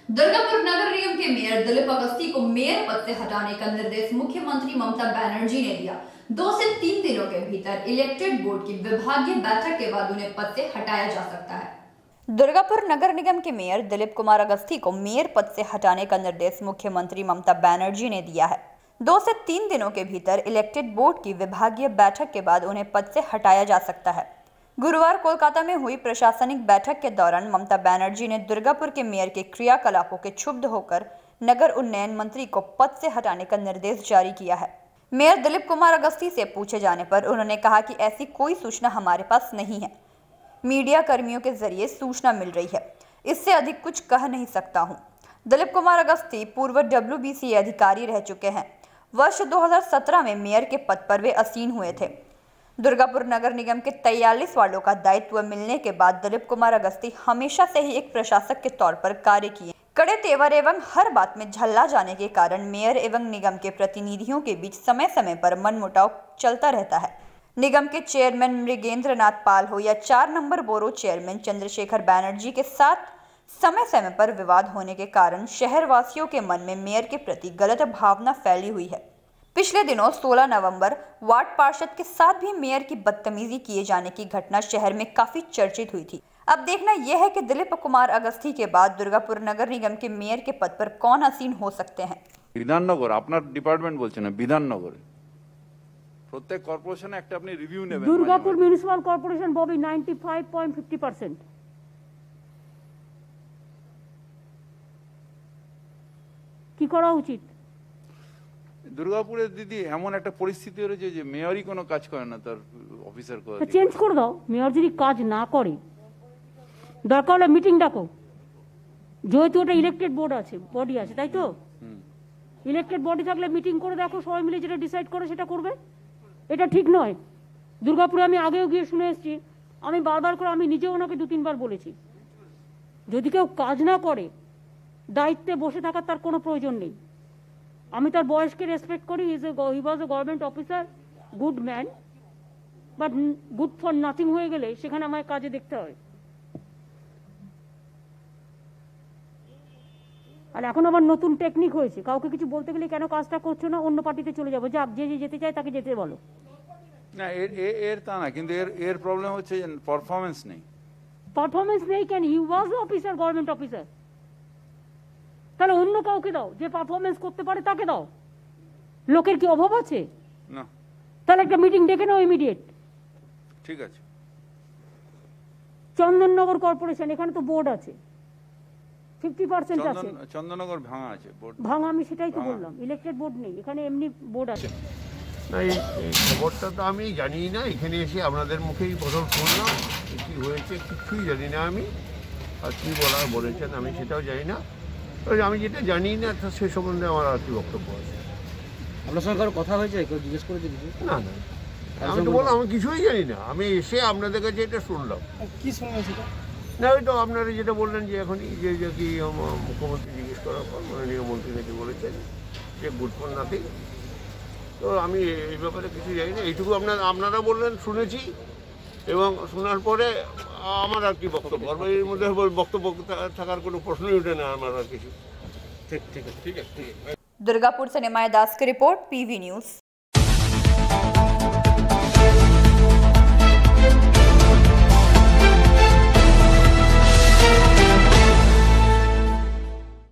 दुर्गापुर नगर निगम के मेयर दिलीप अवस्थी को मेयर पद से हटाने का निर्देश मुख्यमंत्री ममता बनर्जी ने दिया। 2 से 3 दिनों के भीतर इलेक्टेड बोर्ड की विभागीय बैठक के बाद उन्हें पद से हटाया जा सकता है। दुर्गापुर नगर निगम के मेयर दिलीप कुमार अवस्थी को मेयर पद से हटाने का निर्देश मुख्यमंत्री ममता बनर्जी ने दिया है। 2 से 3 दिनों के भीतर इलेक्टेड बोर्ड की विभागीय बैठक के बाद उन्हें पद से हटाया जा सकता है। गुरुवार कोलकाता में हुई प्रशासनिक बैठक के दौरान ममता बनर्जी ने दुर्गापुर के मेयर के क्रियाकलापों के क्षुब्ध होकर नगर उन्नयन मंत्री को पद से हटाने का निर्देश जारी किया है। मेयर दिलीप कुमार अवस्थी से पूछे जाने पर उन्होंने कहा कि ऐसी कोई सूचना हमारे पास नहीं है। मीडिया कर्मियों के जरिए सूचना मिल रही है, इससे अधिक कुछ कह नहीं सकता हूं। दिलीप कुमार अवस्थी पूर्व WBCA अधिकारी रह चुके हैं। वर्ष 2017 में मेयर के पद पर वे आसीन हुए थे। दुर्गापुर नगर निगम के 43 वार्डों का दायित्व मिलने के बाद दिलीप कुमार अवस्थी हमेशा से ही एक प्रशासक के तौर पर कार्य किए। कड़े तेवर एवं हर बात में झल्ला जाने के कारण मेयर एवं निगम के प्रतिनिधियों के बीच समय समय पर मनमुटाव चलता रहता है। निगम के चेयरमैन मृगेंद्र नाथ पाल हो या 4 number borough chairman Chandrashekhar Banerjee के साथ समय समय पर विवाद होने के कारण शहरवासियों के मन में मेयर के प्रति गलत भावना फैली हुई है। पिछले दिनों 16 नवंबर वार्ड पार्षद के साथ भी मेयर की बदतमीजी किए जाने की घटना शहर में काफी चर्चित हुई थी। अब देखना यह है कि दिलीप कुमार अवस्थी के बाद दुर्गापुर नगर निगम के मेयर के पद पर कौन आसीन हो सकते हैं। বিধাননগর আপনার ডিপার্টমেন্ট বলছেন না, বিধাননগরে প্রত্যেক কর্পোরেশনে একটা আপনি রিভিউ নেবেন। দুর্গাপুর মিউনিসিপাল কর্পোরেশন ববি 95.50% কি করা উচিত? দুর্গাপুরের দিদি এমন একটা পরিস্থিতি হয়েছে যে মেয়রই কোনো কাজ করে না, তার অফিসার করে চেঞ্জ করে দাও। মেয়র যদি কাজ না করে দরকার হলে মিটিং ডাকো, যেহেতু ওটা ইলেক্টেড বোর্ড আছে, বডি আছে, তাই তো? ইলেক্টেড বডি থাকলে মিটিং করে দেখো, সবাই মিলে যেটা ডিসাইড করে সেটা করবে। এটা ঠিক নয়। দুর্গাপুরে আমি আগেও গিয়ে শুনে এসেছি, আমি বারবার করে আমি নিজেও ওনাকে 2-3 বার বলেছি, যদি কেউ কাজ না করে দায়িত্বে বসে থাকার তার কোনো প্রয়োজন নেই। আমি তার বয়সকে রেসপেক্ট করি। He was a government officer, good man, but good for nothing হয়ে গেলে সেখানে আমায় কাজে দেখতে হয়। আর এখন আবার নতুন টেকনিক হয়েছে, কাউকে কিছু বলতে গেলে কেন কাজটা করছো না, অন্য পার্টিতে চলে যাবো, যাক যে যেতে চায় তাকে যেতে বলো। না, এর তা না, কিন্তু এর প্রবলেম হচ্ছে যে পারফরম্যান্স নেই। পারফরম্যান্স নেই কেন? হি ওয়াজ অফিসার, গভর্নমেন্ট অফিসার। তাহলে অন্য কাউকে দাও, যে পারফরমেন্স করতে পারে তাকে দাও। লোকের কি অভাব আছে? না। তাহলে একটা মিটিং ডেকে নাও ইমিডিয়েট। ঠিক আছে। চন্দননগর কর্পোরেশন, এখানে তো বোর্ড আছে, 50% আছে। চন্দননগর ভাঙা আছে, বোর্ড ভাঙা, আমি সেটাই তো বললাম, ইলেক্টেড বোর্ড নেই, এখানে এমনি বোর্ড আছে। না, এই খবরটা তো আমি জানি না, এখানে এসে আপনাদের মুখেই প্রথম শুনলাম। কি হয়েছে কিছুই জানি না আমি, আর কী বলেছেন আমি সেটাও জানি না। আমি যেটা জানি না সে সম্বন্ধে আমার আর কি বক্তব্য আছে। আপনার সঙ্গে কারো কথা হয়েছে, কেউ জিজ্ঞেস করেছে? না না, আমি তো বললাম আমি কিছুই জানি না, আমি এসে আপনাদের কাছে এটা শুনলাম। কি শুনলেন সেটা? না, ওই তো আপনারা যেটা বললেন যে এখনই যে কি মুখ্যমন্ত্রী জিজ্ঞেস করার পর মাননীয় মন্ত্রী নাকি বলেছেন যে গুড ফর নাথিং। তো আমি এই ব্যাপারে কিছু জানি না, এইটুকু আপনারা বললেন শুনেছি, এবং শোনার পরে আমার আর কি বক্তব্য, এর মধ্যে বক্তব্য থাকার কোনো প্রশ্নই ওঠে না আমার আর কিছু। ঠিক আছে। दुर्गापुर से निमाय दास की रिपोर्ट, PV न्यूज।